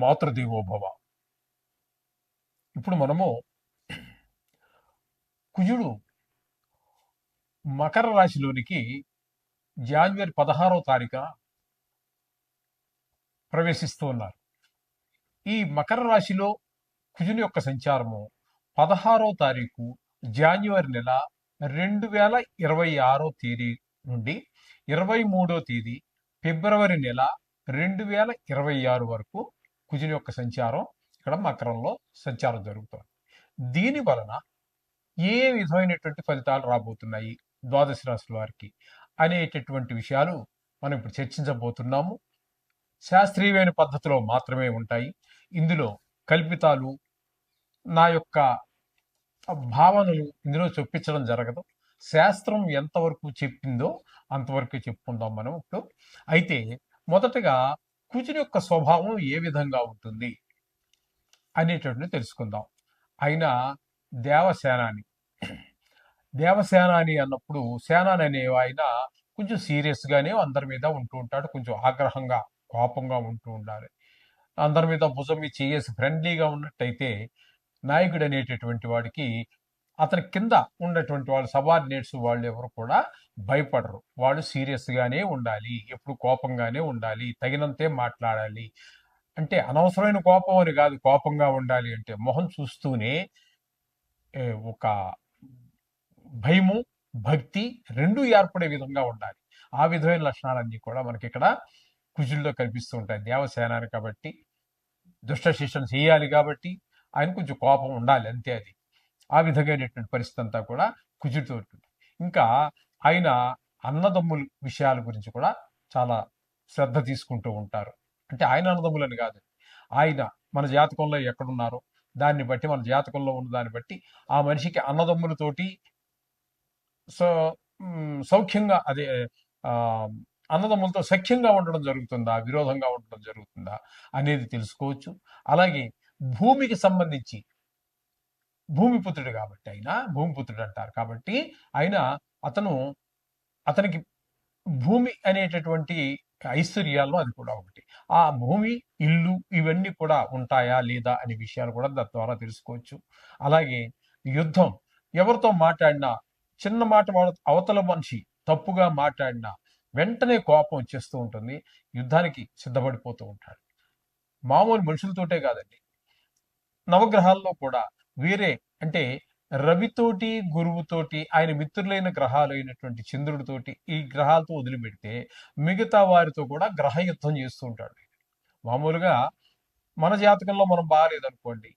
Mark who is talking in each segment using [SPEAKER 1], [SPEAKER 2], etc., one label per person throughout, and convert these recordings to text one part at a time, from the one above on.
[SPEAKER 1] మాతృదేవోభవ. ఇప్పుడు మనము కుజుడు మకర రాశిలోనికి జనవరి 16వ తారీఖున ప్రవేశిస్తూ ఉన్నారు. ఈ మకర రాశిలో కుజుని యొక్క సంచారము 16వ తారీఖు జనవరి నెల 2026 తేదీ నుండి 23వ తేదీ ఫిబ్రవరి నెల 2026 వరకు కుజుని యొక్క సంచారం ఇక్కడ మకరంలో సంచారం జరుగుతుంది. దీని వలన ఏ విధమైనటువంటి ఫలితాలు రాబోతున్నాయి ద్వాదశ రాశుల వారికి అనేటటువంటి విషయాలు మనం ఇప్పుడు చర్చించబోతున్నాము. శాస్త్రీయమైన పద్ధతిలో మాత్రమే ఉంటాయి. ఇందులో కల్పితాలు, నా యొక్క భావనలు ఇందులో చొప్పించడం జరగదు. శాస్త్రం ఎంతవరకు చెప్పిందో అంతవరకు చెప్పుకుందాం మనం ఇప్పుడు. అయితే మొదటగా కుజుని యొక్క స్వభావం ఏ విధంగా ఉంటుంది అనేటటువంటి తెలుసుకుందాం. ఆయన దేవసేనాని. దేవసేనాని అన్నప్పుడు సేనాని అనే ఆయన కొంచెం సీరియస్ గానే అందరి మీద ఉంటూ ఉంటాడు. కొంచెం ఆగ్రహంగా, కోపంగా ఉంటూ ఉండాలి. అందరి మీద భుజం మీద చేసి ఫ్రెండ్లీగా ఉన్నట్టయితే నాయకుడు అనేటటువంటి వాడికి అతని కింద ఉన్నటువంటి వాళ్ళు సబార్డినేట్స్ వాళ్ళు ఎవరు కూడా భయపడరు. వాళ్ళు సీరియస్ గానే ఉండాలి, ఎప్పుడు కోపంగానే ఉండాలి, తగినంతే మాట్లాడాలి. అంటే అనవసరమైన కోపం అని కాదు, కోపంగా ఉండాలి అంటే మొహం చూస్తూనే ఒక భయము, భక్తి రెండూ ఏర్పడే విధంగా ఉండాలి. ఆ విధమైన లక్షణాలన్నీ కూడా మనకి ఇక్కడ కుజుల్లో కనిపిస్తూ ఉంటాయి. దేవసేనాని కాబట్టి, దుష్ట శిక్షణ చేయాలి కాబట్టి ఆయన కొంచెం కోపం ఉండాలి, అంతే. అది ఆ విధమైనటువంటి పరిస్థితి అంతా కూడా కుజుడితో ఉంటుంది. ఇంకా ఆయన అన్నదమ్ముల విషయాల గురించి కూడా చాలా శ్రద్ధ తీసుకుంటూ ఉంటారు. అంటే ఆయన అన్నదమ్ములని కాదు, ఆయన మన జాతకంలో ఎక్కడున్నారో దాన్ని బట్టి, మన జాతకంలో ఉన్న దాన్ని బట్టి ఆ మనిషికి అన్నదమ్ములతోటి సౌఖ్యంగా, అదే అన్నదమ్ములతో సఖ్యంగా ఉండడం జరుగుతుందా, విరోధంగా ఉండడం జరుగుతుందా అనేది తెలుసుకోవచ్చు. అలాగే భూమికి సంబంధించి, భూమిపుత్రుడు కాబట్టి ఆయన భూమిపుత్రుడు అంటారు కాబట్టి ఆయన అతనికి భూమి అనేటటువంటి ఐశ్వర్యాల్లో అది కూడా ఒకటి. ఆ భూమి, ఇల్లు ఇవన్నీ కూడా ఉంటాయా లేదా అనే విషయాలు కూడా దాని ద్వారా తెలుసుకోవచ్చు. అలాగే యుద్ధం, ఎవరితో మాట్లాడినా చిన్న మాట అవతల మనిషి తప్పుగా మాట్లాడినా వెంటనే కోపం వచ్చేస్తూ ఉంటుంది, యుద్ధానికి సిద్ధపడిపోతూ ఉంటాడు. మామూలు మనుషులతోటే కాదండి, నవగ్రహాల్లో కూడా వేరే, అంటే రవితోటి, గురువుతోటి, ఆయన మిత్రులైన గ్రహాలు అయినటువంటి చంద్రుడితోటి, ఈ గ్రహాలతో వదిలిపెడితే మిగతా వారితో కూడా గ్రహ యుద్ధం చేస్తూ ఉంటాడు. మామూలుగా మన జాతకంలో మనం బాగాలేదనుకోండి,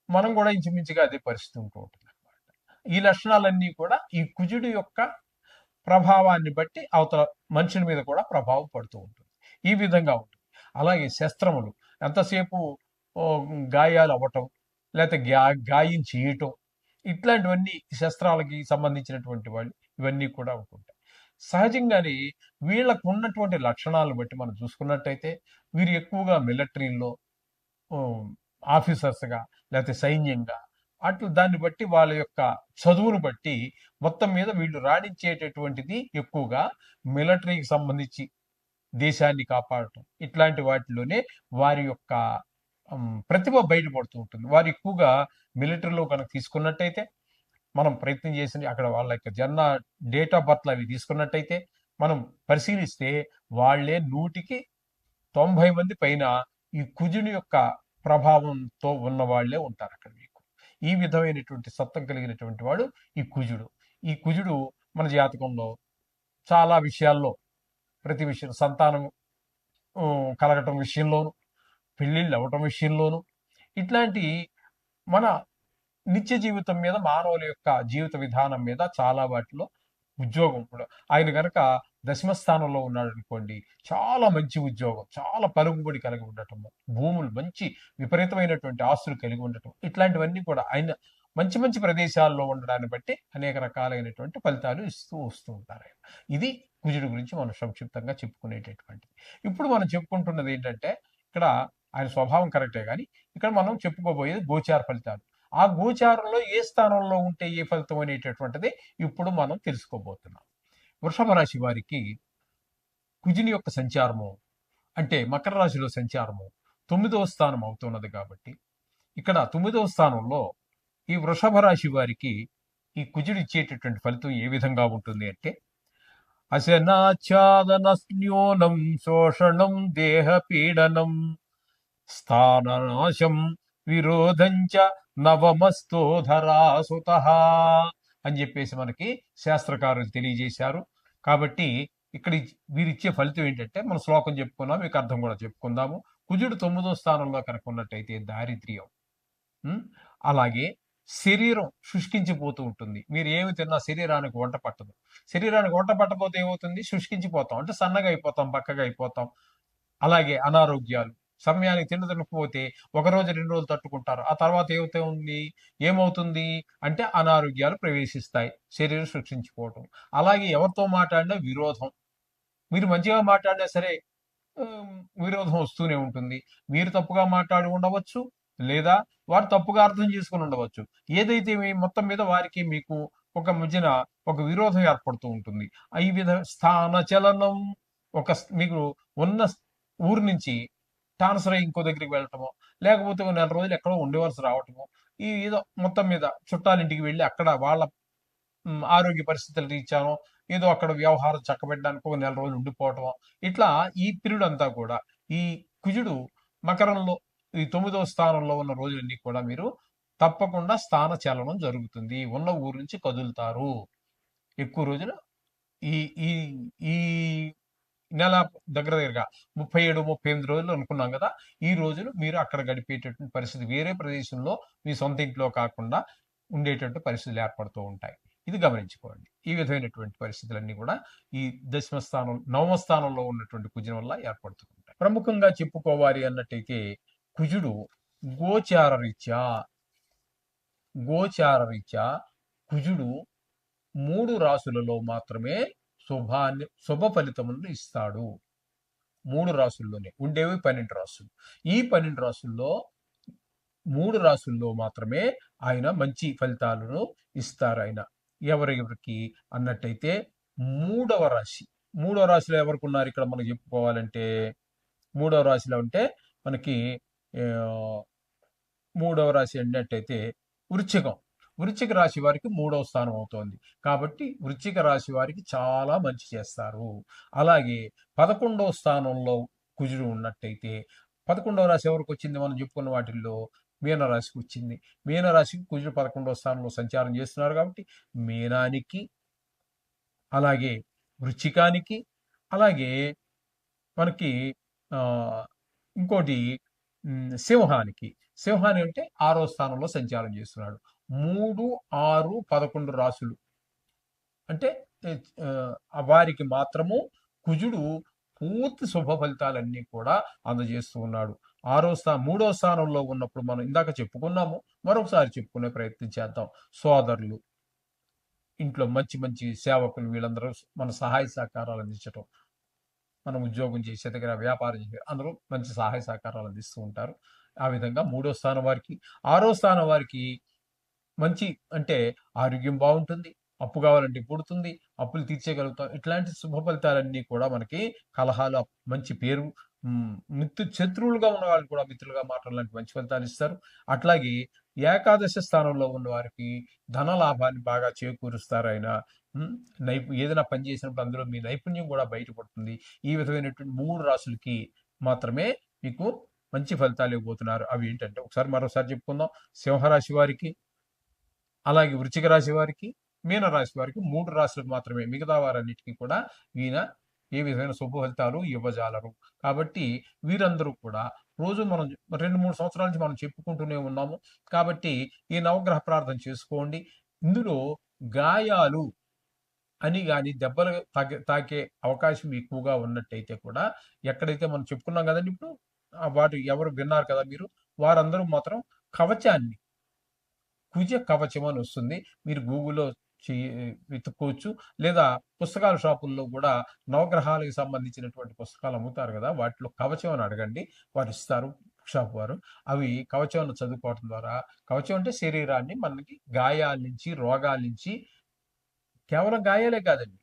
[SPEAKER 1] మనం కూడా ఇంచుమించుగా అదే పరిస్థితి ఉంటూ ఉంటుంది అనమాట. ఈ లక్షణాలన్నీ కూడా ఈ కుజుడి యొక్క ప్రభావాన్ని బట్టి అవతల మనుషుల మీద కూడా ప్రభావం పడుతూ ఉంటుంది. ఈ విధంగా ఉంటుంది. అలాగే శస్త్రములు, ఎంతసేపు గాయాలు అవ్వటం, లేకపోతే గాయం చేయటం, ఇట్లాంటివన్నీ శస్త్రాలకి సంబంధించినటువంటి వాళ్ళు ఇవన్నీ కూడా ఉంటుంటాయి. సహజంగానే వీళ్ళకు ఉన్నటువంటి లక్షణాలను బట్టి మనం చూసుకున్నట్టయితే వీరు ఎక్కువగా మిలిటరీలో ఆఫీసర్స్గా, లేకపోతే సైన్యంగా, అట్లు దాన్ని బట్టి వాళ్ళ యొక్క చదువును బట్టి మొత్తం మీద వీళ్ళు రాణించేటటువంటిది ఎక్కువగా మిలిటరీకి సంబంధించి దేశాన్ని కాపాడటం, ఇట్లాంటి వాటిలోనే వారి యొక్క ప్రతిభ బయటపడుతూ ఉంటుంది. వారు ఎక్కువగా మిలిటరీలో కనుక తీసుకున్నట్టయితే, మనం ప్రయత్నం చేసి అక్కడ వాళ్ళ యొక్క జన్మ డేట్ ఆఫ్ బర్త్ అవి తీసుకున్నట్టయితే మనం పరిశీలిస్తే వాళ్ళే 100కి 90 మంది పైన ఈ కుజుని యొక్క ప్రభావంతో ఉన్న వాళ్ళే ఉంటారు అక్కడ మీకు. ఈ విధమైనటువంటి సత్తం కలిగినటువంటి వాడు ఈ కుజుడు. ఈ కుజుడు మన జాతకంలో చాలా విషయాల్లో, ప్రతి విషయం, సంతానం కలగటం విషయంలోను, పెళ్ళిళ్ళు అవ్వటం విషయంలోను, ఇట్లాంటి మన నిత్య జీవితం మీద, మానవుల యొక్క జీవిత విధానం మీద చాలా వాటిలో, ఉద్యోగం కూడా ఆయన కనుక దశమ స్థానంలో ఉన్నాడు అనుకోండి, చాలా మంచి ఉద్యోగం, చాలా పలుకుబడి కలిగి ఉండటము, భూములు, మంచి విపరీతమైనటువంటి ఆస్తులు కలిగి ఉండటం, ఇట్లాంటివన్నీ కూడా ఆయన మంచి మంచి ప్రదేశాల్లో ఉండడాన్ని బట్టి అనేక రకాలైనటువంటి ఫలితాలు ఇస్తూ వస్తూ ఉంటారు ఆయన. ఇది కుజుడు గురించి మనం సంక్షిప్తంగా చెప్పుకునేటటువంటిది. ఇప్పుడు మనం చెప్పుకుంటున్నది ఏంటంటే, ఇక్కడ ఆయన స్వభావం కరెక్టే, కానీ ఇక్కడ మనం చెప్పుకోబోయేది గోచార ఫలితాలు. ఆ గోచారంలో ఏ స్థానంలో ఉంటే ఏ ఫలితం అనేటటువంటిది ఇప్పుడు మనం తెలుసుకోబోతున్నాం. వృషభ రాశి వారికి కుజుని యొక్క సంచారము, అంటే మకర రాశిలో సంచారము 9వ స్థానం అవుతున్నది కాబట్టి ఇక్కడ 9వ స్థానంలో ఈ వృషభ రాశి వారికి ఈ కుజుడు ఇచ్చేటటువంటి ఫలితం ఏ విధంగా ఉంటుంది అంటే అశనాచ్ఛాదనస్న్యూనం శోషణం దేహ పీడనం స్థాననాశం విరోధంచ నవమస్తోధరాసుత అని చెప్పేసి మనకి శాస్త్రకారులు తెలియజేశారు. కాబట్టి ఇక్కడ వీరిచ్చే ఫలితం ఏంటంటే మన శ్లోకం చెప్పుకున్నాం, మీకు అర్థం కూడా చెప్పుకుందాము. కుజుడు 9వ స్థానంలో కనుక ఉన్నట్టయితే దారిద్ర్యం, అలాగే శరీరం శుష్కించిపోతూ ఉంటుంది. మీరు ఏమి తిన్నా శరీరానికి వంట పట్టదు. శరీరానికి వంట పట్టకపోతే ఏమవుతుంది? శుష్కించిపోతాం, అంటే సన్నగా అయిపోతాం, బక్కగా అయిపోతాం. అలాగే అనారోగ్యాలు, సమయానికి తినకపోతే ఒక రోజు 2 రోజులు తట్టుకుంటారు, ఆ తర్వాత ఏమవుతుంది అంటే అనారోగ్యాలు ప్రవేశిస్తాయి, శరీరం సృష్టించిపోవటం. అలాగే ఎవరితో మాట్లాడినా విరోధం, మీరు మంచిగా మాట్లాడినా సరే విరోధం వస్తూనే ఉంటుంది. మీరు తప్పుగా మాట్లాడి ఉండవచ్చు, లేదా వారు తప్పుగా అర్థం చేసుకుని ఉండవచ్చు. ఏదైతే మొత్తం మీద వారికి మీకు ఒక మధ్యన ఒక విరోధం ఏర్పడుతూ ఉంటుంది. ఈ విధ స్థాన చలనం, మీకు ఉన్న ఊరు నుంచి ట్రాన్స్ఫర్ అయ్యి ఇంకో దగ్గరికి వెళ్ళటమో, లేకపోతే 1 నెల రోజులు ఎక్కడో ఉండేవలసి రావటమో, ఈ ఏదో మొత్తం మీద చుట్టాలింటికి వెళ్ళి అక్కడ వాళ్ళ ఆరోగ్య పరిస్థితులు రీత్యానో ఏదో అక్కడ వ్యవహారం చక్కబెట్టడానికి ఒక 1 నెల రోజులు ఉండిపోవటమో, ఇట్లా ఈ పీరియడ్ అంతా కూడా ఈ కుజుడు మకరంలో ఈ 9వ స్థానంలో ఉన్న రోజులన్నీ కూడా మీరు తప్పకుండా స్థాన చలనం జరుగుతుంది. ఉన్న ఊరు నుంచి కదులుతారు. ఎక్కువ రోజులు ఈ ఈ ఈ నెల దగ్గరగా 37, 38 రోజులు అనుకున్నాం కదా, ఈ రోజులు మీరు అక్కడ గడిపేటటువంటి పరిస్థితి, వేరే ప్రదేశంలో మీ సొంత ఇంట్లో కాకుండా ఉండేటటువంటి పరిస్థితులు ఏర్పడుతూ ఉంటాయి. ఇది గమనించుకోండి. ఈ విధమైనటువంటి పరిస్థితులన్నీ కూడా ఈ 9వ స్థానంలో ఉన్నటువంటి కుజుని వల్ల ఏర్పడుతూ ఉంటాయి. ప్రముఖంగా చెప్పుకోవాలి అన్నట్టయితే కుజుడు గోచార రీత్యా కుజుడు 3 రాశులలో మాత్రమే శుభ ఫలితములను ఇస్తాడు. 3 రాశుల్లోనే ఉండేవి 12 రాశులు. ఈ 12 రాశుల్లో 3 రాశుల్లో మాత్రమే ఆయన మంచి ఫలితాలను ఇస్తారు. ఆయన ఎవరెవరికి అన్నట్టయితే మూడవ రాశిలో ఎవరికి ఉన్నారు ఇక్కడ మనం చెప్పుకోవాలంటే, మూడవ రాశిలో అంటే మనకి మూడవ రాశి అన్నట్టయితే వృశ్చిక రాశి వారికి 3వ స్థానం అవుతోంది. కాబట్టి వృశ్చిక రాశి వారికి చాలా మంచి చేస్తారు. అలాగే 11వ స్థానంలో కుజుడు ఉన్నట్టయితే, 11వ రాశి ఎవరికి వచ్చింది? మనం చెప్పుకున్న వాటిల్లో మీనరాశికి వచ్చింది. మీనరాశికి కుజుడు 11వ స్థానంలో సంచారం చేస్తున్నారు కాబట్టి మీనానికి, అలాగే వృశ్చికానికి, అలాగే మనకి ఇంకోటి సింహానికి అంటే 6వ స్థానంలో సంచారం చేస్తున్నాడు. 3, 6, 11 రాశులు అంటే వారికి మాత్రము కుజుడు పూర్తి శుభ ఫలితాలన్నీ కూడా అందజేస్తూ ఉన్నాడు. 3వ స్థానంలో ఉన్నప్పుడు మనం ఇందాక చెప్పుకున్నాము, మరొకసారి చెప్పుకునే ప్రయత్నం చేద్దాం. సోదరులు, ఇంట్లో మంచి మంచి సేవకులు, వీళ్ళందరూ మన సహాయ సహకారాలు అందించటం, మనం ఉద్యోగం చేసే దగ్గర, వ్యాపారం చేసే అందరూ మంచి సహాయ సహకారాలు అందిస్తూ ఉంటారు. ఆ విధంగా 3వ స్థానం వారికి, 6వ స్థానం వారికి మంచి అంటే ఆరోగ్యం బాగుంటుంది, అప్పు కావాలంటే పుడుతుంది, అప్పులు తీర్చేయగలుగుతాం. ఇట్లాంటి శుభ ఫలితాలన్నీ కూడా మనకి కలహాలు, మంచి పేరు, శత్రువులుగా ఉన్న వాళ్ళు కూడా మిత్రులుగా మాట్లాడాలంటే మంచి ఫలితాలు ఇస్తారు. అట్లాగే ఏకాదశ స్థానంలో ఉన్న వారికి ధన లాభాన్ని బాగా చేకూరుస్తారు. ఆయన ఏదైనా పని చేసినప్పుడు అందులో మీ నైపుణ్యం కూడా బయటపడుతుంది. ఈ విధమైనటువంటి 3 రాశులకి మాత్రమే మీకు మంచి ఫలితాలు ఇవ్వబోతున్నారు. అవి ఏంటంటే మరోసారి చెప్పుకుందాం. సింహరాశి వారికి, అలాగే వృశ్చిక రాశి వారికి, మీనరాశి వారికి 3 రాశులకు మాత్రమే. మిగతా వారన్నిటికీ కూడా ఈయన ఏ విధమైన శుభ ఫలితాలు ఇవ్వజాలరు. కాబట్టి వీరందరూ కూడా రోజు మనం 2-3 సంవత్సరాల నుంచి మనం చెప్పుకుంటూనే ఉన్నాము. కాబట్టి ఈ నవగ్రహ ప్రార్థన చేసుకోండి. ఇందులో గాయాలు అని కానీ దెబ్బలు తాకే అవకాశం ఎక్కువగా ఉన్నట్టయితే కూడా, ఎక్కడైతే మనం చెప్పుకున్నాం కదండి ఇప్పుడు, వాటి ఎవరు విన్నారు కదా మీరు, వారందరూ మాత్రం కవచాన్ని, కుజ కవచం అని వస్తుంది, మీరు గూగుల్లో వెతుక్కోవచ్చు. లేదా పుస్తకాల షాపుల్లో కూడా నవగ్రహాలకు సంబంధించినటువంటి పుస్తకాలు అమ్ముతారు కదా, వాటిలో కవచం అని అడగండి, వారు ఇస్తారు షాప్ వారు. అవి కవచం చదువుకోవడం ద్వారా, కవచం అంటే శరీరాన్ని మనకి గాయాల నుంచి, రోగాల నుంచి, కేవలం గాయాలే కాదండి,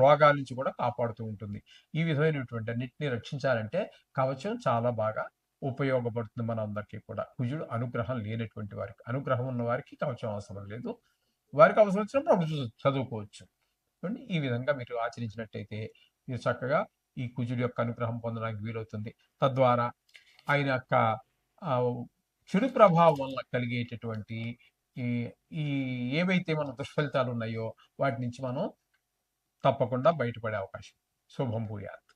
[SPEAKER 1] రోగాల నుంచి కూడా కాపాడుతూ ఉంటుంది. ఈ విధమైనటువంటి అన్నిటిని రక్షించాలంటే కవచం చాలా బాగా ఉపయోగపడుతుంది మనందరికీ కూడా. కుజుడు అనుగ్రహం లేనటువంటి వారికి, అనుగ్రహం ఉన్న వారికి కవచం అవసరం లేదు. వారికి అవసరం వచ్చినప్పుడు అప్పుడు చదువుకోవచ్చు. చూడండి, ఈ విధంగా మీరు ఆచరించినట్టయితే మీరు చక్కగా ఈ కుజుడి యొక్క అనుగ్రహం పొందడానికి వీలవుతుంది. తద్వారా ఆయన యొక్క ఆ, చెడు ప్రభావం వల్ల కలిగేటటువంటి ఈ ఈ ఏవైతే మన దుష్ఫలితాలు ఉన్నాయో వాటి నుంచి మనం తప్పకుండా బయటపడే అవకాశం. శుభం భూయాత్.